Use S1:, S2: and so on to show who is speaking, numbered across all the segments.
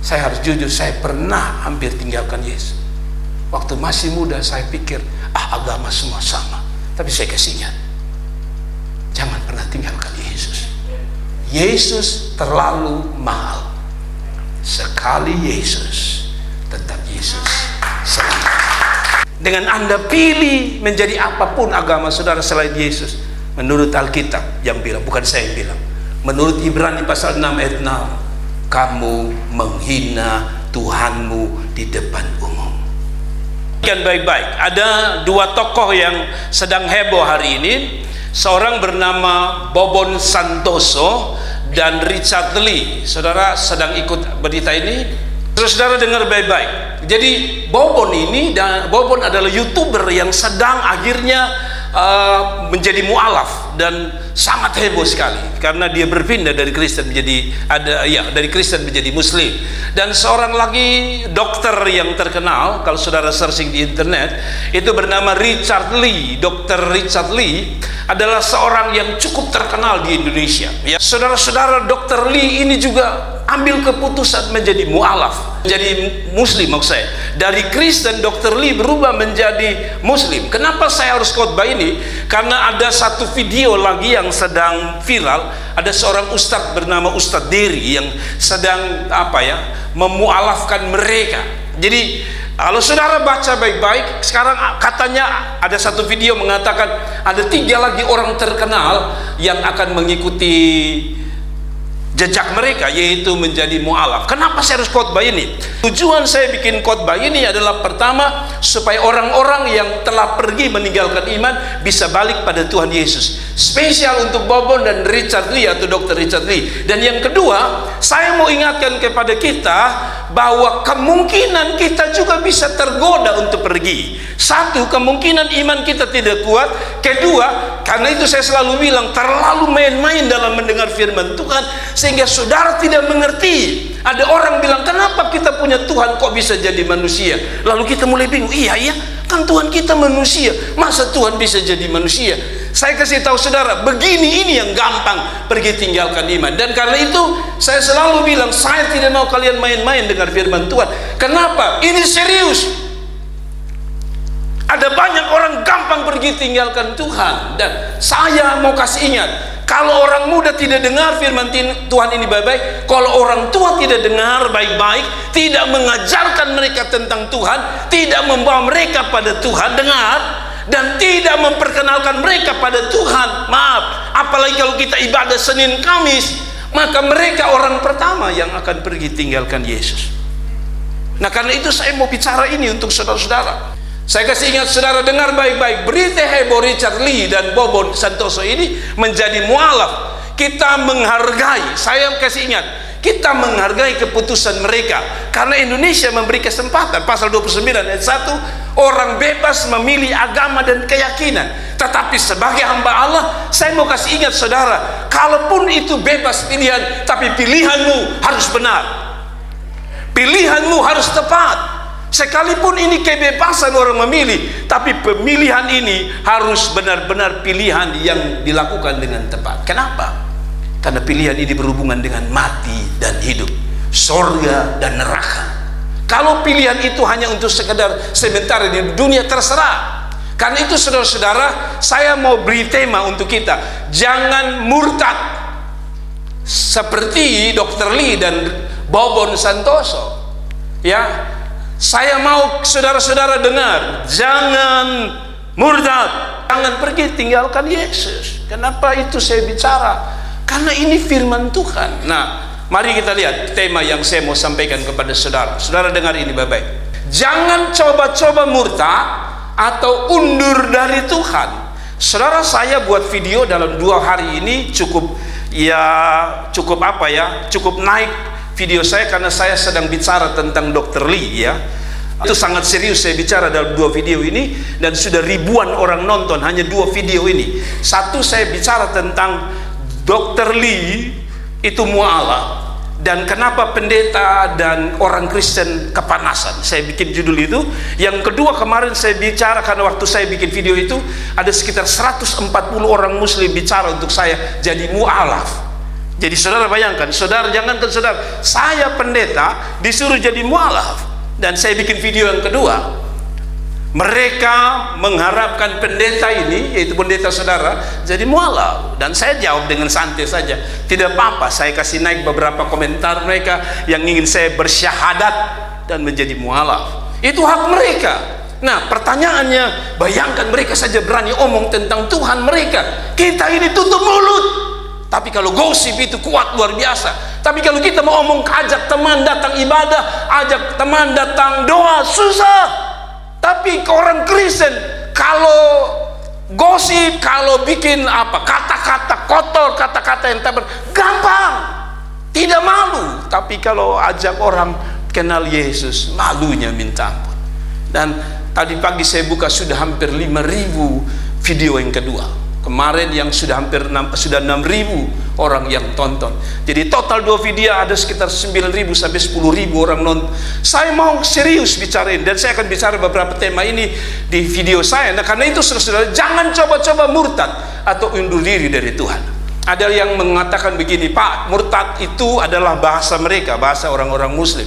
S1: Saya harus jujur, saya pernah hampir tinggalkan Yesus. Waktu masih muda saya pikir, agama semua sama. Tapi saya kasih ingat, jangan pernah tinggalkan Yesus. Yesus terlalu mahal. Sekali Yesus, tetap Yesus selamat. Dengan Anda pilih menjadi apapun agama saudara selain Yesus, menurut Alkitab yang bilang, bukan saya yang bilang, menurut Ibrani pasal 6 ayat 6, kamu menghina Tuhanmu di depan umum. Kan baik-baik, ada dua tokoh yang sedang heboh hari ini. Seorang bernama Bobon Santoso dan Richard Lee. Saudara sedang ikut berita ini? Saudara dengar baik-baik. Jadi Bobon ini, dan Bobon adalah YouTuber yang sedang akhirnya menjadi mu'alaf dan sangat heboh sekali karena dia berpindah dari Kristen menjadi dari Kristen menjadi Muslim. Dan seorang lagi dokter yang terkenal, kalau saudara searching di internet, itu bernama Richard Lee. Dr. Richard Lee adalah seorang yang cukup terkenal di Indonesia. Ya, saudara-saudara, Dr. Lee ini juga ambil keputusan menjadi mu'alaf, menjadi Muslim maksud saya. Dari Kristen, Dr. Lee berubah menjadi Muslim. Kenapa saya harus khotbah ini? Karena ada satu video lagi yang sedang viral. Ada seorang ustadz bernama Ustadz Dery yang sedang memualafkan mereka. Jadi kalau saudara baca baik-baik, sekarang katanya ada satu video mengatakan ada 3 lagi orang terkenal yang akan mengikuti jejak mereka, yaitu menjadi mu'alaf. Kenapa saya harus khotbah ini? Tujuan saya bikin khotbah ini adalah pertama, supaya orang-orang yang telah pergi meninggalkan iman bisa balik pada Tuhan Yesus. Spesial untuk Bobon dan Richard Lee atau Dr. Richard Lee. Dan yang kedua, saya mau ingatkan kepada kita bahwa kemungkinan kita juga bisa tergoda untuk pergi. Satu, kemungkinan iman kita tidak kuat. Kedua, karena itu saya selalu bilang, terlalu main-main dalam mendengar firman Tuhan sehingga saudara tidak mengerti. Ada orang bilang, kenapa kita punya Tuhan kok bisa jadi manusia? Lalu kita mulai bingung, iya kan Tuhan kita manusia, masa Tuhan bisa jadi manusia? Saya kasih tahu saudara, begini ini yang gampang, pergi tinggalkan iman. Dan karena itu saya selalu bilang, saya tidak mau kalian main-main dengar firman Tuhan. Kenapa? Ini serius. Ada banyak orang gampang pergi tinggalkan Tuhan. Dan saya mau kasih ingat, kalau orang muda tidak dengar firman Tuhan ini baik-baik, kalau orang tua tidak dengar baik-baik, tidak mengajarkan mereka tentang Tuhan, tidak membawa mereka pada Tuhan, dengar, dan tidak memperkenalkan mereka pada Tuhan, maaf, apalagi kalau kita ibadah Senin Kamis, maka mereka orang pertama yang akan pergi tinggalkan Yesus. Nah, karena itu saya mau bicara ini untuk saudara-saudara. Saya kasih ingat saudara, dengar baik-baik, berita heboh Richard Lee dan Bobon Santoso ini menjadi mu'alaf. Kita menghargai, saya kasih ingat, kita menghargai keputusan mereka karena Indonesia memberi kesempatan. Pasal 29 ayat 1, orang bebas memilih agama dan keyakinan. Tetapi sebagai hamba Allah, saya mau kasih ingat saudara, kalaupun itu bebas pilihan, tapi pilihanmu harus benar, pilihanmu harus tepat. Sekalipun ini kebebasan orang memilih, tapi pemilihan ini harus benar-benar pilihan yang dilakukan dengan tepat. Kenapa? Karena pilihan ini berhubungan dengan mati dan hidup, surga dan neraka. Kalau pilihan itu hanya untuk sekedar sementara di dunia, terserah. Karena itu saudara-saudara, saya mau beri tema untuk kita, jangan murtad seperti Dr. Lee dan Bobon Santoso. Ya, saya mau saudara-saudara dengar, jangan murtad, jangan pergi tinggalkan Yesus. Kenapa itu saya bicara? Karena ini firman Tuhan. Nah, mari kita lihat tema yang saya mau sampaikan kepada saudara. Saudara dengar ini baik-baik. Jangan coba-coba murtad atau undur dari Tuhan. Saudara, saya buat video dalam 2 hari ini cukup naik video saya karena saya sedang bicara tentang Dr. Lee, ya. Itu sangat serius saya bicara dalam 2 video ini, dan sudah ribuan orang nonton hanya 2 video ini. Satu, saya bicara tentang Dr. Lee itu mu'alaf dan kenapa pendeta dan orang Kristen kepanasan. Saya bikin judul itu. Yang kedua, kemarin saya bicara karena waktu saya bikin video itu ada sekitar 140 orang Muslim bicara untuk saya jadi mu'alaf. Jadi saudara bayangkan, saudara jangankan saudara, saya pendeta disuruh jadi mualaf, dan saya bikin video yang kedua. Mereka mengharapkan pendeta ini, yaitu pendeta saudara, jadi mualaf, dan saya jawab dengan santai saja, tidak apa-apa. Saya kasih naik beberapa komentar mereka yang ingin saya bersyahadat dan menjadi mualaf. Itu hak mereka. Nah, pertanyaannya, bayangkan mereka saja berani omong tentang Tuhan mereka. Kita ini tutup mulut. Tapi kalau gosip itu kuat luar biasa. Tapi kalau kita mau omong, ajak teman datang ibadah, ajak teman datang doa, susah. Tapi ke orang Kristen, kalau gosip, kalau bikin apa, kata-kata kotor, kata-kata yang tak gampang, tidak malu. Tapi kalau ajak orang kenal Yesus, malunya minta ampun. Dan tadi pagi saya buka, sudah hampir 5.000 video yang kedua. Kemarin yang sudah hampir 6.000 orang yang tonton. Jadi total 2 video ada sekitar 9.000 sampai 10.000 orang nonton. Saya mau serius bicarain, dan saya akan bicara beberapa tema ini di video saya. Nah, karena itu saudara-saudara, jangan coba-coba murtad atau undur diri dari Tuhan. Ada yang mengatakan begini, Pak, murtad itu adalah bahasa mereka, bahasa orang-orang Muslim.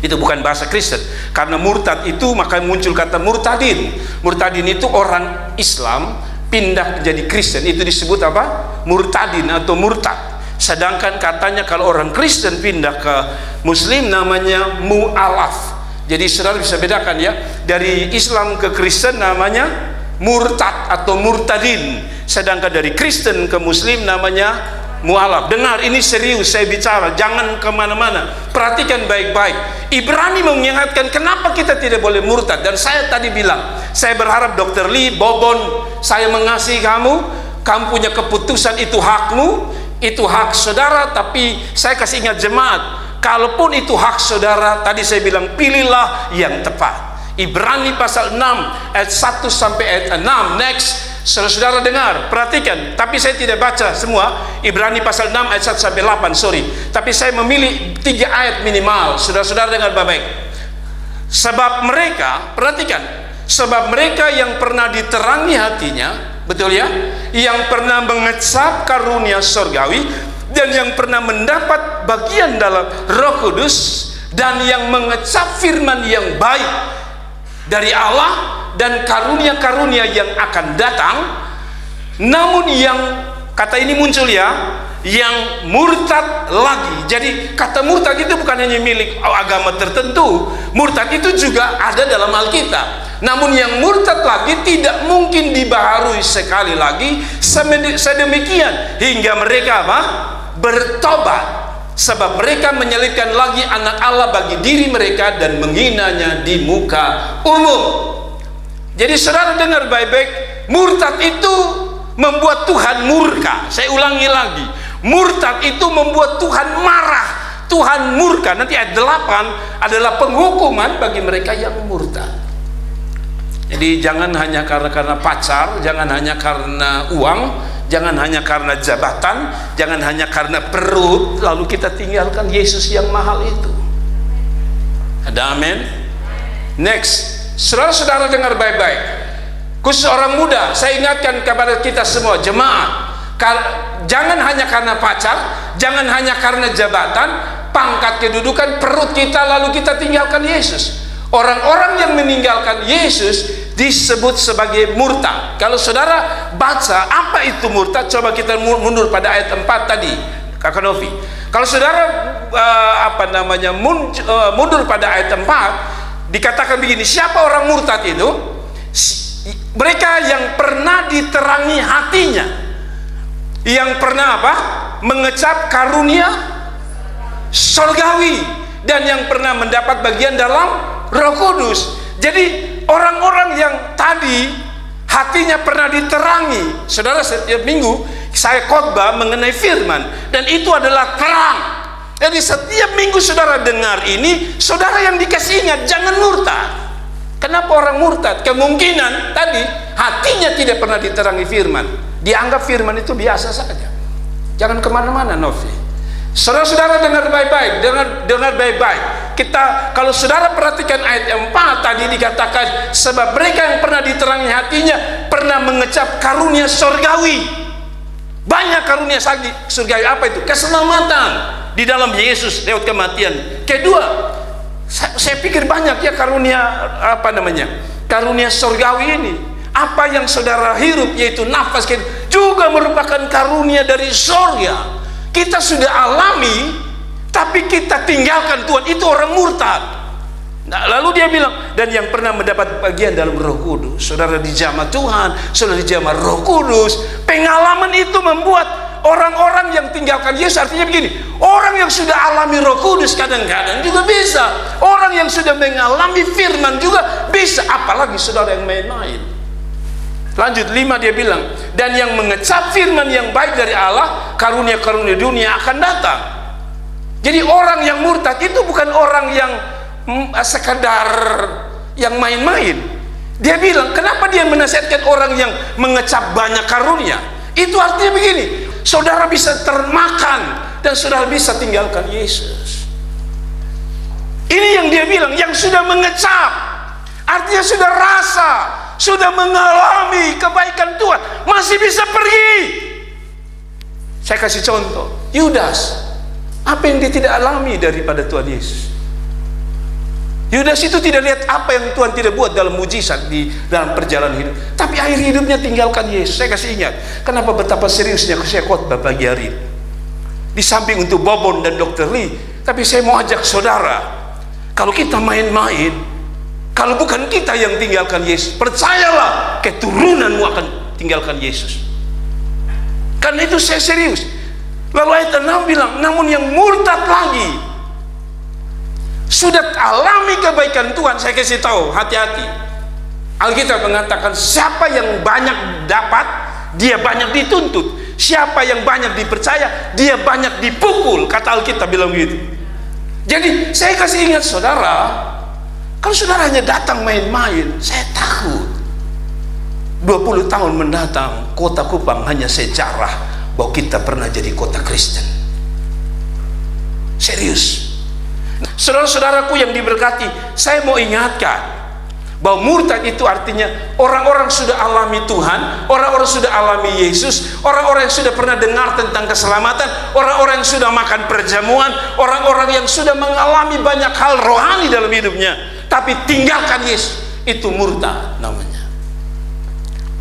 S1: Itu bukan bahasa Kristen. Karena murtad itu, maka muncul kata murtadin. Murtadin itu orang Islam pindah menjadi Kristen, itu disebut apa? Murtadin atau murtad. Sedangkan katanya kalau orang Kristen pindah ke Muslim namanya mu'alaf. Jadi saudara bisa bedakan ya, dari Islam ke Kristen namanya murtad atau murtadin, sedangkan dari Kristen ke Muslim namanya mu'alaf. Dengar, ini serius saya bicara, jangan kemana-mana, perhatikan baik-baik. Ibrani mengingatkan kenapa kita tidak boleh murtad. Dan saya tadi bilang, saya berharap Dr. Lee, Bobon, saya mengasihi kamu, kamu punya keputusan, itu hakmu, itu hak saudara. Tapi saya kasih ingat jemaat, kalaupun itu hak saudara, tadi saya bilang pilihlah yang tepat. Ibrani pasal 6 ayat 1 sampai ayat 6. Next, saudara-saudara dengar, perhatikan. Tapi saya tidak baca semua Ibrani pasal 6 ayat 1 sampai 8, sorry. Tapi saya memilih 3 ayat minimal. Saudara-saudara dengar baik-baik. Sebab mereka, perhatikan, sebab mereka yang pernah diterangi hatinya, betul ya, yang pernah mengecap karunia surgawi, dan yang pernah mendapat bagian dalam Roh Kudus, dan yang mengecap firman yang baik dari Allah dan karunia-karunia yang akan datang. Namun yang kata ini muncul ya, yang murtad lagi. Jadi kata murtad itu bukan hanya milik agama tertentu, murtad itu juga ada dalam Alkitab. Namun yang murtad lagi tidak mungkin dibaharui sekali lagi sedemikian hingga mereka apa? Bertobat. Sebab mereka menyelipkan lagi anak Allah bagi diri mereka dan menghinanya di muka umum. Jadi saudara dengar baik-baik, murtad itu membuat Tuhan murka. Saya ulangi lagi, murtad itu membuat Tuhan marah, Tuhan murka. Nanti ayat 8 adalah penghukuman bagi mereka yang murtad. Jadi jangan hanya karena pacar, jangan hanya karena uang, jangan hanya karena jabatan, jangan hanya karena perut, lalu kita tinggalkan Yesus yang mahal itu. Ada amin? Next, saudara-saudara dengar baik-baik, khusus orang muda, saya ingatkan kepada kita semua jemaat, jangan hanya karena pacar, jangan hanya karena jabatan, pangkat, kedudukan, perut kita, lalu kita tinggalkan Yesus. Orang-orang yang meninggalkan Yesus disebut sebagai murtad. Kalau saudara baca apa itu murtad, coba kita mundur pada ayat 4 tadi, Kakak Novi. Kalau saudara mundur pada ayat 4, dikatakan begini, siapa orang murtad itu? Mereka yang pernah diterangi hatinya, yang pernah apa? Mengecap karunia surgawi, dan yang pernah mendapat bagian dalam Roh Kudus. Jadi orang-orang yang tadi hatinya pernah diterangi, saudara, setiap minggu saya khotbah mengenai firman, dan itu adalah terang. Jadi setiap minggu saudara dengar ini, saudara yang dikasih ingat, jangan murtad. Kenapa orang murtad? Kemungkinan tadi hatinya tidak pernah diterangi firman, dianggap firman itu biasa saja. Jangan kemana-mana, Novi. Saudara-saudara dengar baik-baik, dengar baik-baik. Kita, kalau saudara perhatikan ayat 4 tadi dikatakan, sebab mereka yang pernah diterangi hatinya pernah mengecap karunia surgawi. Banyak karunia surgawi. Apa itu? Keselamatan di dalam Yesus lewat kematian. Kedua, saya pikir banyak ya karunia karunia surgawi ini. Apa yang saudara hirup, yaitu nafas, juga merupakan karunia dari surga. Kita sudah alami, tapi kita tinggalkan Tuhan. Itu orang murtad. Nah, lalu dia bilang, dan yang pernah mendapat bagian dalam Roh Kudus. Saudara dijamah Tuhan, saudara dijamah Roh Kudus. Pengalaman itu membuat orang-orang yang tinggalkan Yesus. Artinya begini, orang yang sudah alami Roh Kudus kadang-kadang juga bisa. Orang yang sudah mengalami firman juga bisa. Apalagi saudara yang main-main. Lanjut 5 dia bilang, dan yang mengecap firman yang baik dari Allah, karunia-karunia dunia akan datang. Jadi orang yang murtad itu bukan orang yang sekadar yang main-main. Dia bilang, kenapa dia menasihatkan orang yang mengecap banyak karunia? Itu artinya begini, saudara bisa termakan dan saudara bisa tinggalkan Yesus. Ini yang dia bilang, yang sudah mengecap, artinya sudah rasa, sudah mengalami kebaikan Tuhan, masih bisa pergi. Saya kasih contoh, Yudas, apa yang dia tidak alami daripada Tuhan Yesus? Yudas itu tidak lihat apa yang Tuhan tidak buat dalam mujizat di dalam perjalanan hidup, tapi akhir hidupnya tinggalkan Yesus. Saya kasih ingat, kenapa betapa seriusnya saya khotbah pagi hari ini. Di samping untuk Bobon dan Dr. Lee, tapi saya mau ajak saudara, kalau kita main-main, kalau bukan kita yang tinggalkan Yesus, percayalah keturunanmu akan tinggalkan Yesus. Karena itu saya serius. Lalu ayat 6 bilang, namun yang murtad lagi, sudah alami kebaikan Tuhan. Saya kasih tahu, hati-hati. Alkitab mengatakan, siapa yang banyak dapat, dia banyak dituntut. Siapa yang banyak dipercaya, dia banyak dipukul. Kata Alkitab bilang begitu. Jadi saya kasih ingat saudara, kalau saudara hanya datang main-main, saya takut 20 tahun mendatang kota Kupang hanya sejarah bahwa kita pernah jadi kota Kristen. Serius. Saudara-saudaraku yang diberkati, saya mau ingatkan bahwa murtad itu artinya orang-orang sudah alami Tuhan, orang-orang sudah alami Yesus, orang-orang yang sudah pernah dengar tentang keselamatan, orang-orang yang sudah makan perjamuan, orang-orang yang sudah mengalami banyak hal rohani dalam hidupnya, tapi tinggalkan Yesus. Itu murtad namanya.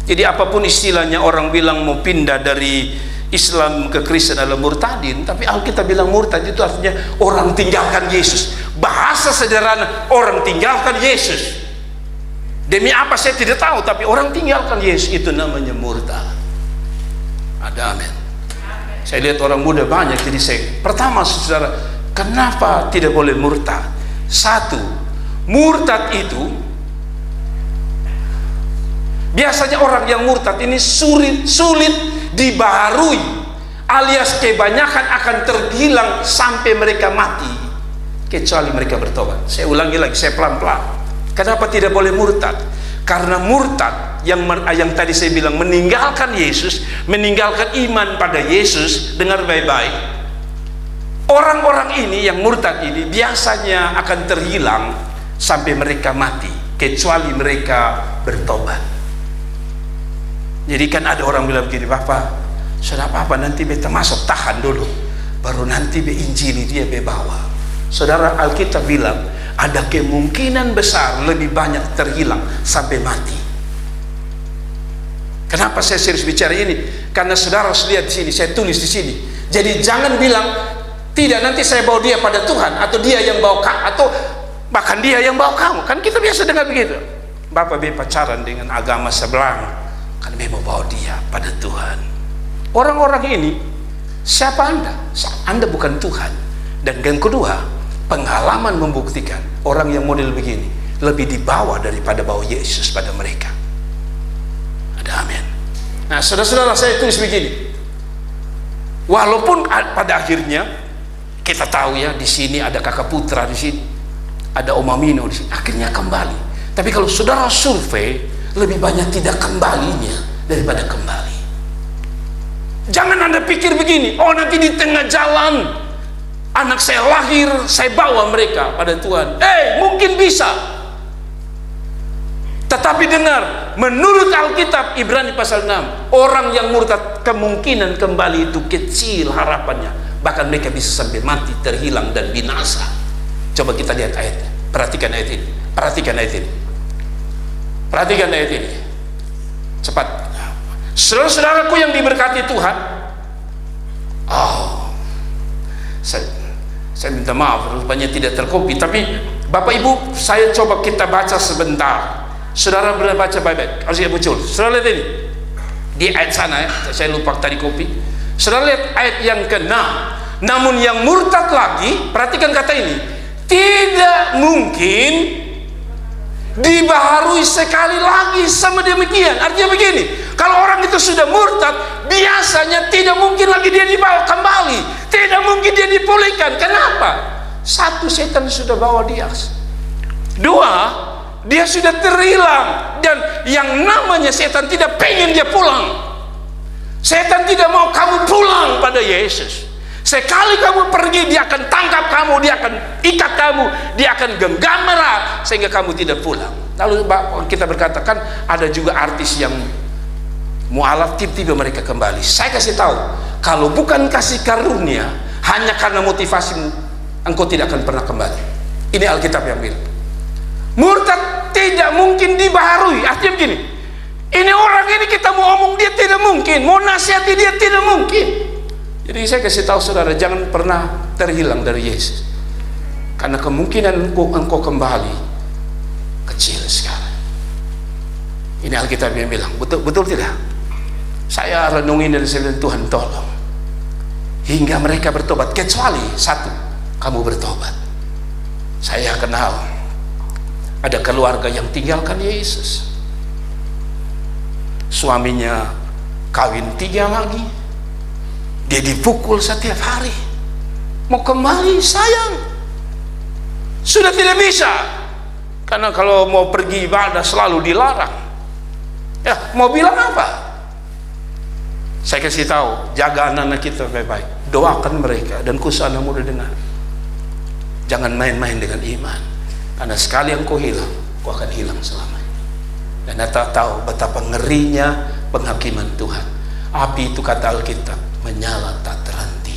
S1: Jadi apapun istilahnya, orang bilang mau pindah dari Islam ke Kristen adalah murtadin, tapi Alkitab bilang murtad itu artinya orang tinggalkan Yesus. Bahasa sederhana, orang tinggalkan Yesus. Demi apa saya tidak tahu, tapi orang tinggalkan Yesus, itu namanya murtad. Ada amin. Saya lihat orang muda banyak, jadi saya pertama saudara, kenapa tidak boleh murtad? Satu, murtad itu biasanya orang yang murtad ini sulit dibaharui, alias kebanyakan akan terhilang sampai mereka mati, kecuali mereka bertobat. Saya ulangi lagi, saya pelan-pelan. Kenapa tidak boleh murtad? Karena murtad yang tadi saya bilang meninggalkan Yesus, meninggalkan iman pada Yesus. Dengar baik-baik, orang-orang ini yang murtad ini biasanya akan terhilang sampai mereka mati, kecuali mereka bertobat. Jadi kan ada orang bilang begini, Bapak, sudah apa-apa nanti beta masuk, tahan dulu, baru nanti be injili dia be bawa. Saudara, Alkitab bilang ada kemungkinan besar lebih banyak terhilang sampai mati. Kenapa saya serius bicara ini? Karena saudara harus lihat di sini, saya tulis di sini. Jadi jangan bilang tidak, nanti saya bawa dia pada Tuhan, atau dia yang bawa kamu, atau bahkan dia yang bawa kamu. Kan kita biasa dengar begitu. Bapak be pacaran dengan agama sebelah, kan be mau bawa dia pada Tuhan. Orang-orang ini, siapa Anda? Anda bukan Tuhan. Dan yang kedua, pengalaman membuktikan orang yang model begini lebih dibawa daripada bawa Yesus pada mereka. Ada amin. Nah, saudara-saudara, saya tulis begini. Walaupun pada akhirnya kita tahu ya, di sini ada Kakak Putra, di sini ada Om Amino, di sini akhirnya kembali. Tapi kalau saudara survei, lebih banyak tidak kembalinya daripada kembali. Jangan Anda pikir begini, oh nanti di tengah jalan anak saya lahir, saya bawa mereka pada Tuhan. Mungkin bisa. Tetapi dengar, menurut Alkitab Ibrani pasal 6, orang yang murtad kemungkinan kembali itu kecil harapannya. Bahkan mereka bisa sampai mati, terhilang dan binasa. Coba kita lihat ayatnya. Perhatikan ayat ini. Perhatikan ayat ini. Perhatikan ayat ini. Cepat. Saudara-saudaraku yang diberkati Tuhan. Saya minta maaf, rupanya tidak terkopi. Tapi Bapak Ibu, saya coba kita baca sebentar. Saudara boleh baca baik-baik. Harus muncul. Saudara lihat ini. Di ayat sana ya, saya lupa tadi kopi. Saudara lihat ayat yang ke-6. Namun yang murtad lagi, perhatikan kata ini, tidak mungkin dibaharui sekali lagi sama demikian. Artinya begini, kalau orang itu sudah murtad, biasanya tidak mungkin lagi dia dibawa kembali, tidak mungkin dia dipulihkan. Kenapa? Satu, setan sudah bawa dia. Dua, dia sudah terhilang, dan yang namanya setan tidak pengen dia pulang. Setan tidak mau kamu pulang pada Yesus. Sekali kamu pergi, dia akan tangkap kamu, dia akan ikat kamu, dia akan genggam erat sehingga kamu tidak pulang. Lalu kita berkatakan ada juga artis yang mualaf, tiba-tiba mereka kembali. Saya kasih tahu, kalau bukan kasih karunia, hanya karena motivasimu, engkau tidak akan pernah kembali. Ini Alkitab yang bilang. Murtad tidak mungkin dibaharui. Artinya begini, ini orang ini kita mau omong dia tidak mungkin, mau nasihati dia tidak mungkin. Jadi saya kasih tahu saudara, jangan pernah terhilang dari Yesus, karena kemungkinan engkau kembali kecil sekali. Ini Alkitab yang bilang, betul tidak? Saya renungin dan saya bilang, Tuhan tolong hingga mereka bertobat, kecuali satu, kamu bertobat. Saya kenal ada keluarga yang tinggalkan Yesus, suaminya kawin 3 lagi, dia dipukul setiap hari, mau kembali sayang sudah tidak bisa, karena kalau mau pergi ibadah selalu dilarang. Ya, mau bilang apa? Saya kasih tahu, jaga anak-anak kita baik-baik, doakan mereka, dan kusana mudah dengar, jangan main-main dengan iman, karena sekali yang kau hilang, kau akan hilang selamanya. Dan kita tahu betapa ngerinya penghakiman Tuhan. Api itu, kata Alkitab, menyala tak terhenti.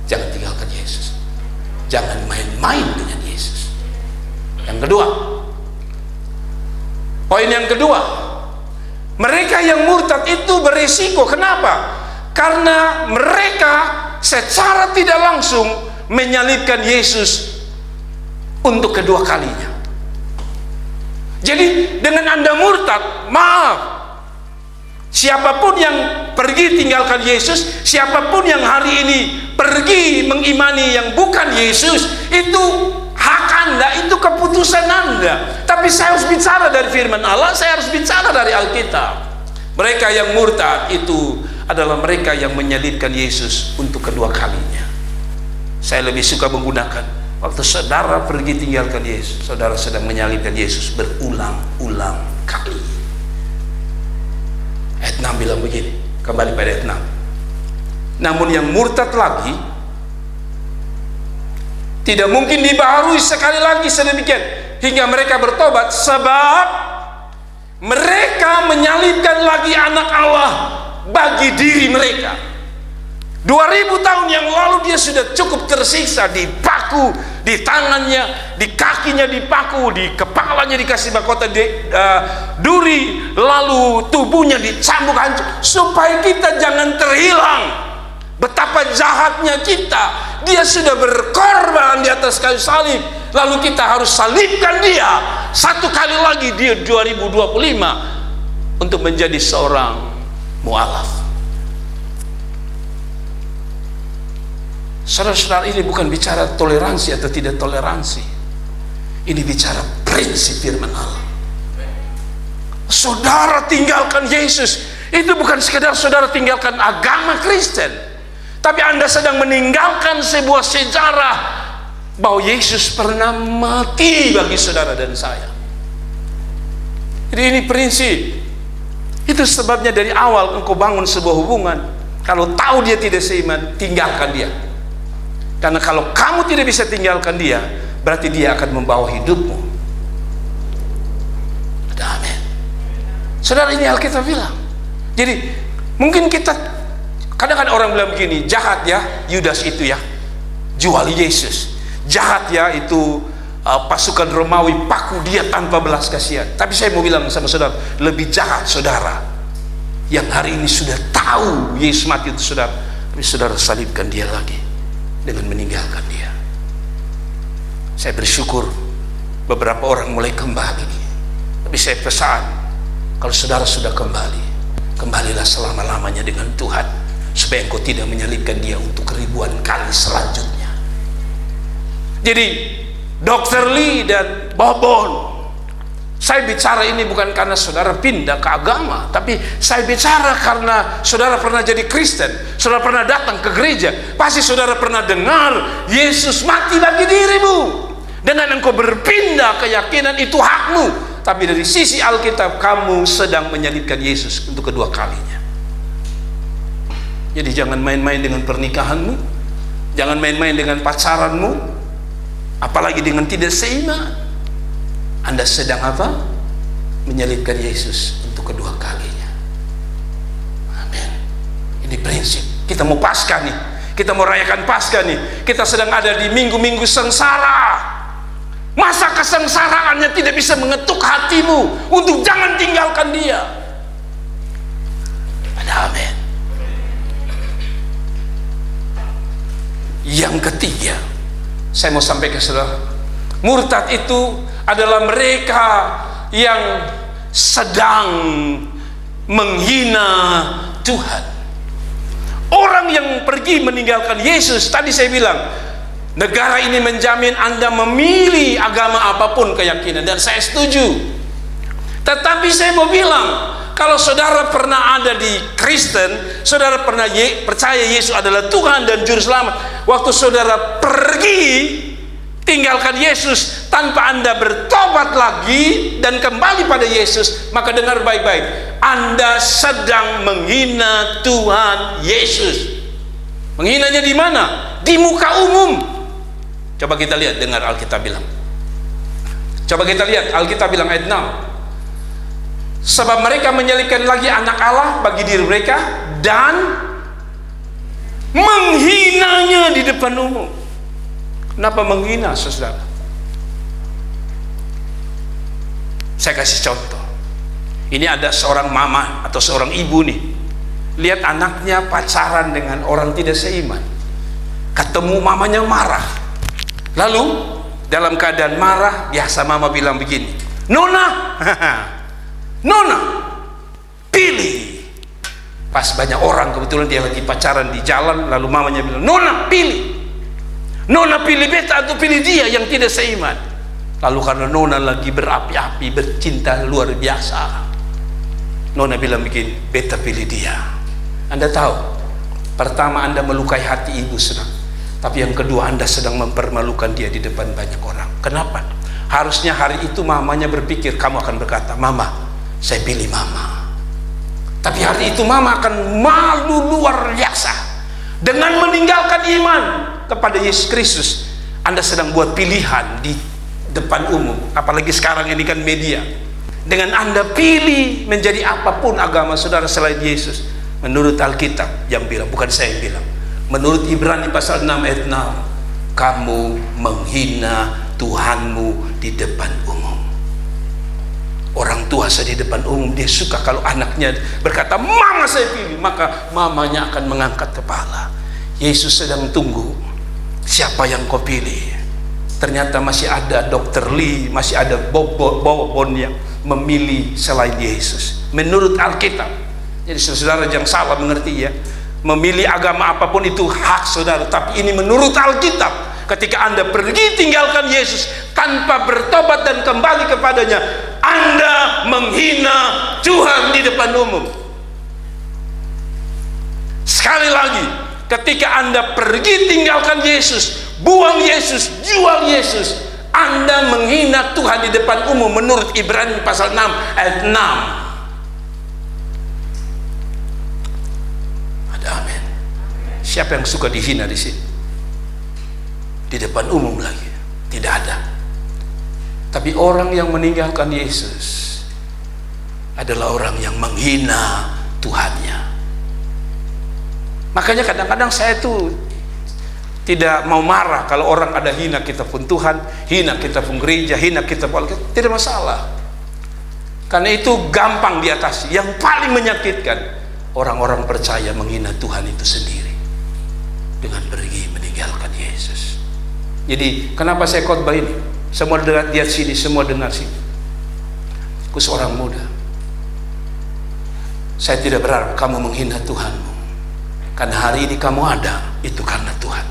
S1: Jangan tinggalkan Yesus, jangan main-main dengan Yesus. Yang kedua, poin yang kedua, mereka yang murtad itu berisiko. Kenapa? Karena mereka secara tidak langsung menyalibkan Yesus untuk kedua kalinya. Jadi dengan Anda murtad, maaf, siapapun yang pergi tinggalkan Yesus, siapapun yang hari ini pergi mengimani yang bukan Yesus, itu hak Anda, itu keputusan Anda. Tapi saya harus bicara dari firman Allah, saya harus bicara dari Alkitab. Mereka yang murtad itu adalah mereka yang menyalibkan Yesus untuk kedua kalinya. Saya lebih suka menggunakan, waktu saudara pergi tinggalkan Yesus, saudara sedang menyalibkan Yesus berulang-ulang kali. Ayat 6 bilang begini, kembali pada ayat 6. Namun yang murtad lagi tidak mungkin dibaharui sekali lagi sedemikian hingga mereka bertobat, sebab mereka menyalibkan lagi anak Allah bagi diri mereka. 2000 tahun yang lalu dia sudah cukup tersiksa, dipaku, di tangannya, di kakinya dipaku, di kepalanya dikasih mahkota duri, lalu tubuhnya dicambuk hancur, supaya kita jangan terhilang betapa jahatnya kita. Dia sudah berkorban di atas kayu salib, lalu kita harus salibkan dia satu kali lagi di 2025 untuk menjadi seorang mualaf. Saudara-saudara, ini bukan bicara toleransi atau tidak toleransi, ini bicara prinsip firman Allah. Saudara tinggalkan Yesus, itu bukan sekedar saudara tinggalkan agama Kristen, tapi Anda sedang meninggalkan sebuah sejarah bahwa Yesus pernah mati bagi saudara dan saya. Jadi ini prinsip. Itu sebabnya dari awal engkau bangun sebuah hubungan, kalau tahu dia tidak seiman, tinggalkan dia. Karena kalau kamu tidak bisa tinggalkan dia, berarti dia akan membawa hidupmu. Amin. Saudara, ini Alkitab bilang. Jadi mungkin kita kadang-kadang orang bilang begini, jahat ya Yudas itu ya, jual Yesus. Jahat ya itu pasukan Romawi paku dia tanpa belas kasihan. Tapi saya mau bilang sama saudara, lebih jahat saudara yang hari ini sudah tahu Yesus mati itu saudara, tapi saudara salibkan dia lagi dengan meninggalkan dia. Saya bersyukur beberapa orang mulai kembali, tapi saya pesan, kalau saudara sudah kembali, kembalilah selama-lamanya dengan Tuhan, supaya engkau tidak menyalibkan dia untuk ribuan kali selanjutnya. Jadi Dr. Lee dan Bobon, saya bicara ini bukan karena saudara pindah ke agama, tapi saya bicara karena saudara pernah jadi Kristen, saudara pernah datang ke gereja, pasti saudara pernah dengar Yesus mati bagi dirimu. Dengan engkau berpindah keyakinan itu hakmu, tapi dari sisi Alkitab kamu sedang menyalibkan Yesus untuk kedua kalinya. Jadi jangan main-main dengan pernikahanmu, jangan main-main dengan pacaranmu, apalagi dengan tidak seiman. Anda sedang apa? Menyalibkan Yesus untuk kedua kalinya. Amin. Ini prinsip. Kita mau Paskah nih, kita mau rayakan Paskah nih, kita sedang ada di minggu-minggu sengsara. Masa kesengsaraannya tidak bisa mengetuk hatimu untuk jangan tinggalkan dia? Ada amin. Yang ketiga, saya mau sampaikan saudara, murtad itu adalah mereka yang sedang menghina Tuhan. Orang yang pergi meninggalkan Yesus, tadi saya bilang, negara ini menjamin Anda memilih agama apapun keyakinan, dan saya setuju. Tetapi saya mau bilang, kalau saudara pernah ada di Kristen, saudara pernah percaya Yesus adalah Tuhan dan Juru Selamat, waktu saudara pergi tinggalkan Yesus tanpa Anda bertobat lagi dan kembali pada Yesus, maka dengar baik-baik, Anda sedang menghina Tuhan Yesus. Menghinanya di mana? Di muka umum. Coba kita lihat, dengar Alkitab bilang. Coba kita lihat Alkitab bilang ayat 6. Sebab mereka menyalibkan lagi anak Allah bagi diri mereka dan menghinanya di depan umum. Kenapa menghina, saudara? Saya kasih contoh. Ini ada seorang mama atau seorang ibu nih, lihat anaknya pacaran dengan orang tidak seiman. Ketemu mamanya marah. Lalu dalam keadaan marah, biasa mama bilang begini, Nona, Nona, pilih. Pas banyak orang, kebetulan dia lagi pacaran di jalan, lalu mamanya bilang, Nona, pilih. Nona pilih beta atau pilih dia yang tidak seiman. Lalu karena Nona lagi berapi-api, bercinta luar biasa, Nona bilang begini, beta pilih dia. Anda tahu, pertama Anda melukai hati ibu sedang, tapi yang kedua Anda sedang mempermalukan dia di depan banyak orang. Kenapa? Harusnya hari itu mamanya berpikir, kamu akan berkata, Mama, saya pilih Mama. Tapi hari itu Mama akan malu luar biasa. Dengan meninggalkan iman kepada Yesus Kristus, Anda sedang buat pilihan di depan umum. Apalagi sekarang ini kan media. Dengan Anda pilih menjadi apapun agama saudara selain Yesus, menurut Alkitab yang bilang, bukan saya yang bilang, menurut Ibrani pasal 6 ayat 6, kamu menghina Tuhanmu di depan umum. Orang tua saya di depan umum, dia suka kalau anaknya berkata, Mama saya pilih, maka mamanya akan mengangkat kepala. Yesus sedang tunggu, siapa yang kau pilih? Ternyata masih ada Dr. Lee, masih ada Bobon yang memilih selain Yesus menurut Alkitab. Jadi saudara jangan salah mengerti ya, memilih agama apapun itu hak saudara, tapi ini menurut Alkitab. Ketika Anda pergi tinggalkan Yesus tanpa bertobat dan kembali kepadanya, Anda menghina Tuhan di depan umum. Sekali lagi, ketika Anda pergi tinggalkan Yesus, buang Yesus, jual Yesus, Anda menghina Tuhan di depan umum menurut Ibrani pasal 6 ayat 6. Ada amin. Siapa yang suka dihina di sini? Di depan umum lagi, tidak ada. Tapi orang yang meninggalkan Yesus adalah orang yang menghina Tuhannya. Makanya kadang-kadang saya tuh tidak mau marah kalau orang ada hina kita pun Tuhan, hina kita pun gereja, hina kita pun tidak masalah. Karena itu gampang diatasi. Yang paling menyakitkan, orang-orang percaya menghina Tuhan itu sendiri dengan pergi meninggalkan Yesus. Jadi kenapa saya khotbah ini? Semua dengar di sini, semua dengar sini. Aku seorang muda. Saya tidak berharap kamu menghina Tuhanmu, karena hari ini kamu ada itu karena Tuhan.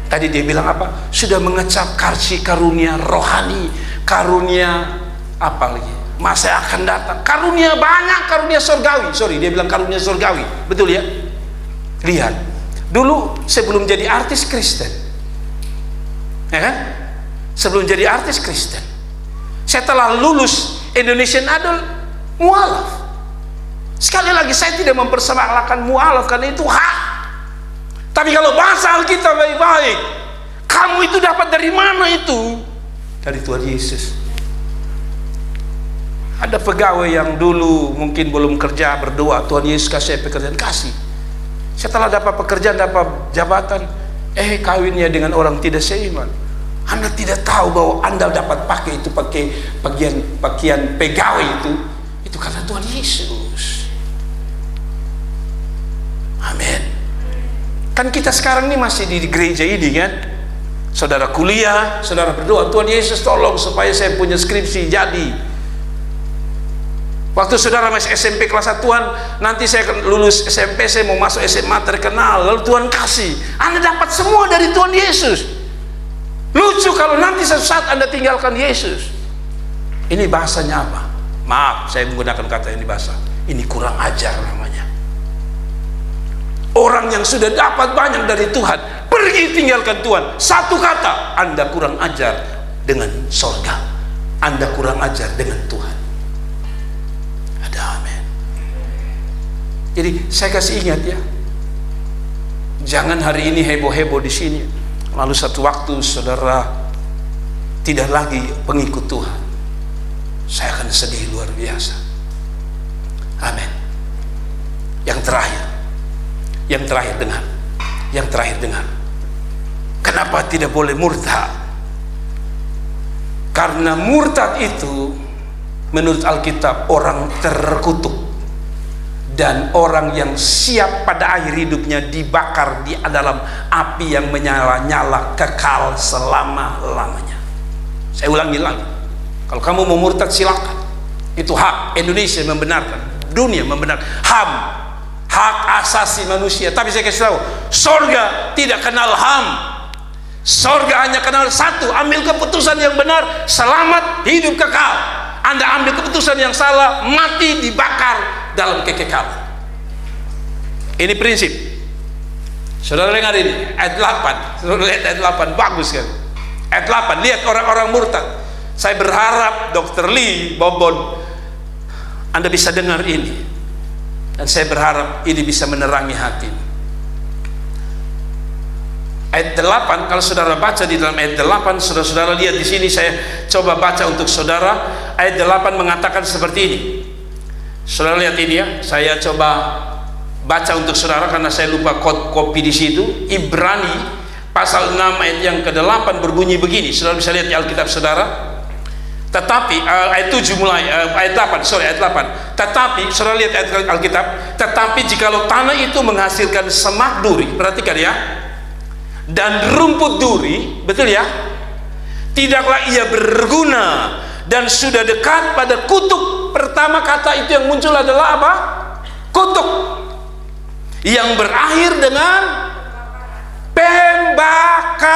S1: Tadi dia bilang apa? Sudah mengecap kasih karunia rohani, karunia apa lagi? Masa akan datang, karunia banyak, karunia surgawi. Sorry, dia bilang karunia surgawi, betul ya? Lihat, dulu sebelum jadi artis Kristen, ya kan? Sebelum jadi artis Kristen, saya telah lulus Indonesian Idol mualaf. Sekali lagi, saya tidak mempersalahkan mualaf karena itu hak. Tapi kalau bahasa Alkitab baik-baik, kamu itu dapat dari mana itu? Dari Tuhan Yesus. Ada pegawai yang dulu mungkin belum kerja, berdoa, Tuhan Yesus kasih pekerjaan, kasih. Setelah dapat pekerjaan, dapat jabatan, kawinnya dengan orang tidak seiman. Anda tidak tahu bahwa Anda dapat pakai itu, pakai pakaian pegawai itu karena Tuhan Yesus. Amin. Kan kita sekarang ini masih di gereja ini kan, saudara kuliah, saudara berdoa, Tuhan Yesus tolong supaya saya punya skripsi jadi. Waktu saudara masih SMP kelas 1, Tuhan nanti saya lulus SMP, saya mau masuk SMA terkenal, lalu Tuhan kasih, Anda dapat semua dari Tuhan Yesus. Lucu kalau nanti suatu saat Anda tinggalkan Yesus. Ini bahasanya apa? Maaf, saya menggunakan kata ini bahasa, ini kurang ajar namanya. Orang yang sudah dapat banyak dari Tuhan, pergi tinggalkan Tuhan. Satu kata, Anda kurang ajar dengan sorga, Anda kurang ajar dengan Tuhan. Amin. Jadi saya kasih ingat ya, jangan hari ini heboh-heboh di sini, lalu satu waktu saudara tidak lagi pengikut Tuhan, saya akan sedih luar biasa. Amin. Yang terakhir dengar. Kenapa tidak boleh murtad? Karena murtad itu menurut Alkitab orang terkutuk dan orang yang siap pada akhir hidupnya dibakar di dalam api yang menyala-nyala kekal selama-lamanya. Saya ulangi lagi, kalau kamu mau murtad silakan, itu hak. Indonesia membenarkan, dunia membenarkan, HAM, hak asasi manusia. Tapi saya kasih tahu, sorga tidak kenal HAM. Sorga hanya kenal satu, ambil keputusan yang benar, selamat, hidup kekal. Anda ambil keputusan yang salah, mati, dibakar dalam kekekalan. Ini prinsip. Saudara dengar ini, ayat 8. Saudara lihat ayat 8, bagus kan? Ayat 8, lihat orang-orang murtad. Saya berharap Dr. Lee Bobon, Anda bisa dengar ini. Dan saya berharap ini bisa menerangi hati. Ayat 8, kalau saudara baca di dalam ayat 8, saudara-saudara lihat di sini, saya coba baca untuk saudara. Ayat 8 mengatakan seperti ini. Saudara lihat ini ya, saya coba baca untuk saudara karena saya lupa kopi di situ. Ibrani pasal 6 ayat yang ke-8 berbunyi begini. Saudara bisa lihat di Alkitab saudara. Tetapi ayat 7 mulai ayat 8, ayat 8. Tetapi saudara lihat ayat Alkitab, tetapi jikalau tanah itu menghasilkan semak duri, perhatikan ya, dan rumput duri, betul ya, tidaklah ia berguna dan sudah dekat pada kutuk. Pertama kata itu yang muncul adalah apa? Kutuk, yang berakhir dengan pembakaran.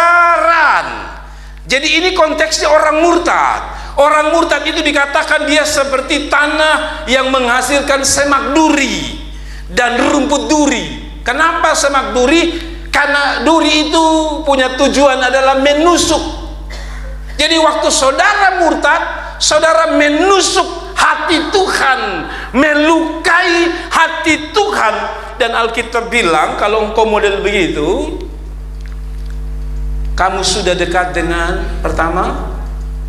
S1: Jadi ini konteksnya orang murtad. Orang murtad itu dikatakan dia seperti tanah yang menghasilkan semak duri dan rumput duri. Kenapa semak duri? Karena duri itu punya tujuan adalah menusuk. Jadi waktu saudara murtad, saudara menusuk hati Tuhan, melukai hati Tuhan. Dan Alkitab bilang kalau engkau model begitu, kamu sudah dekat dengan pertama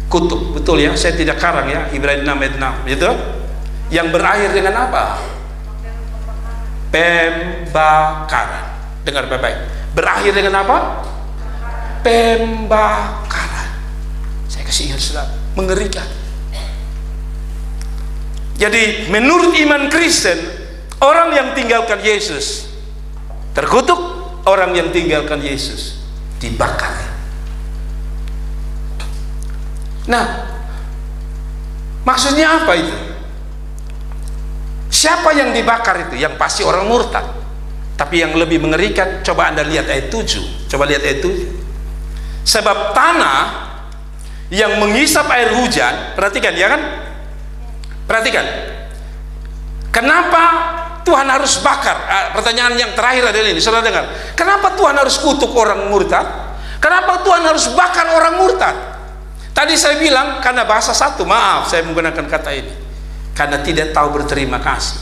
S1: kutuk. Betul ya, saya tidak karang ya, Ibrani 6 ayat 6 gitu. yang berakhir dengan apa? Pembakaran. Dengar baik-baik. Berakhir dengan apa? Pembakaran. Saya kasih ingat, saudara, mengerikan. Jadi menurut iman Kristen, orang yang tinggalkan Yesus terkutuk, orang yang tinggalkan Yesus dibakar. Nah, maksudnya apa itu? Siapa yang dibakar itu? Yang pasti orang murtad. Tapi yang lebih mengerikan, coba Anda lihat ayat 7. Coba lihat ayat 7. Sebab tanah yang menghisap air hujan, perhatikan ya kan? Perhatikan. Kenapa Tuhan harus bakar? Pertanyaan yang terakhir adalah ini, saudara dengar. Kenapa Tuhan harus kutuk orang murtad? Kenapa Tuhan harus bakar orang murtad? Tadi saya bilang karena bahasa satu, maaf saya menggunakan kata ini, karena tidak tahu berterima kasih,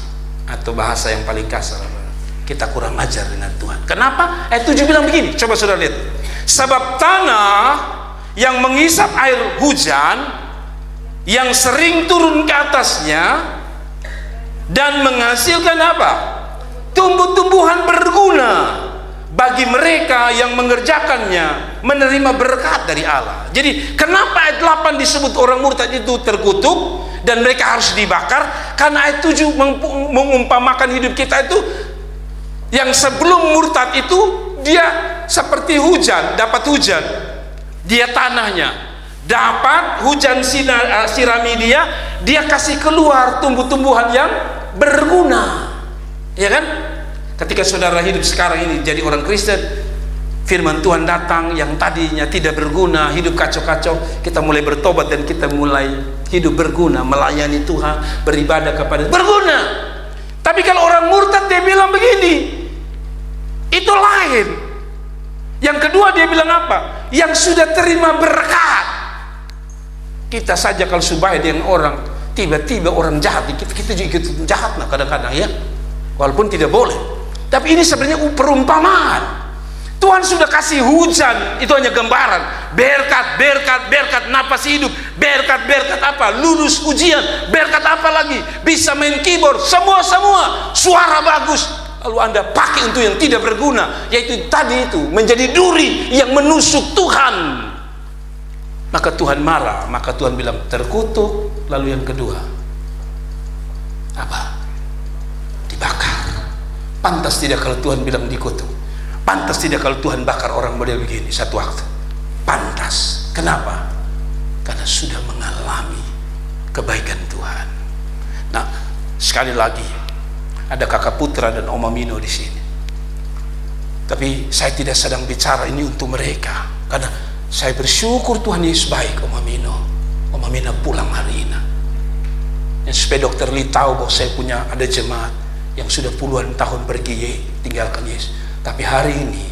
S1: atau bahasa yang paling kasar, kita kurang ajar dengan Tuhan. Kenapa? Ayat 7 bilang begini, coba saudara lihat. Sebab tanah yang menghisap air hujan, yang sering turun ke atasnya dan menghasilkan apa? Tumbuh-tumbuhan berguna bagi mereka yang mengerjakannya, menerima berkat dari Allah. Jadi kenapa ayat 8 disebut orang murtad itu terkutuk dan mereka harus dibakar? Karena ayat 7 mengumpamakan hidup kita itu, yang sebelum murtad itu dia seperti hujan, dapat hujan, dia tanahnya dapat hujan sirami dia kasih keluar tumbuh-tumbuhan yang berguna, ya kan? Ketika saudara hidup sekarang ini jadi orang Kristen, firman Tuhan datang yang tadinya tidak berguna, hidup kacau-kacau, kita mulai bertobat dan kita mulai hidup berguna, melayani Tuhan, beribadah kepada berguna. Tapi kalau orang murtad, dia bilang begini, itu lain. Yang kedua dia bilang apa? Yang sudah terima berkat. Kita saja kalau subaya dengan orang, tiba-tiba orang jahat, kita juga ikut jahat nah kadang-kadang ya, walaupun tidak boleh. Tapi ini sebenarnya perumpamaan. Tuhan sudah kasih hujan, itu hanya gambaran. Berkat, napas hidup. Berkat apa? Lulus ujian. Berkat apa lagi? Bisa main keyboard, semua suara bagus. Lalu Anda pakai untuk yang tidak berguna, yaitu tadi itu menjadi duri yang menusuk Tuhan. Maka Tuhan marah, maka Tuhan bilang terkutuk. Lalu yang kedua apa? Dibakar. Pantas tidak kalau Tuhan bilang dikutuk? Pantas tidak kalau Tuhan bakar orang model begini satu waktu? Pantas. Kenapa? Karena sudah mengalami kebaikan Tuhan. Nah, sekali lagi, ada kakak Putra dan Om Amino di sini. Tapi saya tidak sedang bicara ini untuk mereka, karena saya bersyukur Tuhan Yesus baik. Om Amino pulang hari ini. Yang supaya Dokter Lee tahu bahwa saya punya ada jemaat yang sudah puluhan tahun pergi tinggalkan Yesus. Tapi hari ini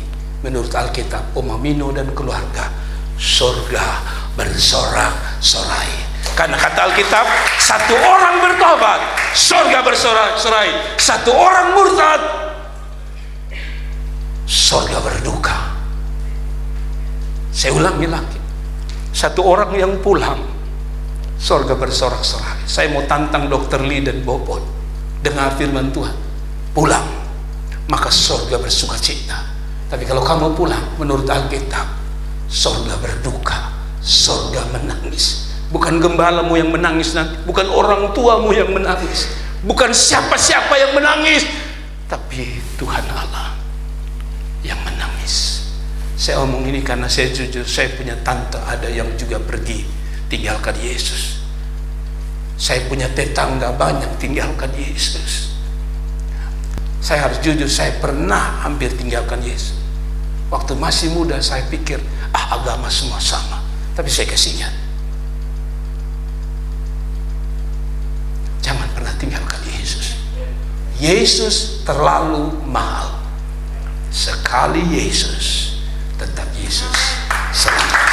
S1: menurut Alkitab, Om Amino dan keluarga, surga bersorak-sorai. Karena kata Alkitab, satu orang bertobat, surga bersorak-sorai. Satu orang murtad, surga berduka. Saya ulangi lagi, satu orang yang pulang, surga bersorak-sorai. Saya mau tantang Dokter Lee dan Bobot, dengar firman Tuhan, pulang, maka surga bersukacita. Tapi kalau kamu pulang, menurut Alkitab, surga berduka, surga menangis. Bukan gembalamu yang menangis nanti, bukan orang tuamu yang menangis, bukan siapa-siapa yang menangis, tapi Tuhan Allah yang menangis. Saya omong ini karena saya jujur, saya punya tante ada yang juga pergi tinggalkan Yesus. Saya punya tetangga banyak tinggalkan Yesus. Saya harus jujur, saya pernah hampir tinggalkan Yesus. Waktu masih muda saya pikir, agama semua sama. Tapi saya kasih ingat, jangan pernah tinggalkan Yesus. Yesus terlalu mahal. Sekali Yesus, tetap Yesus selalu.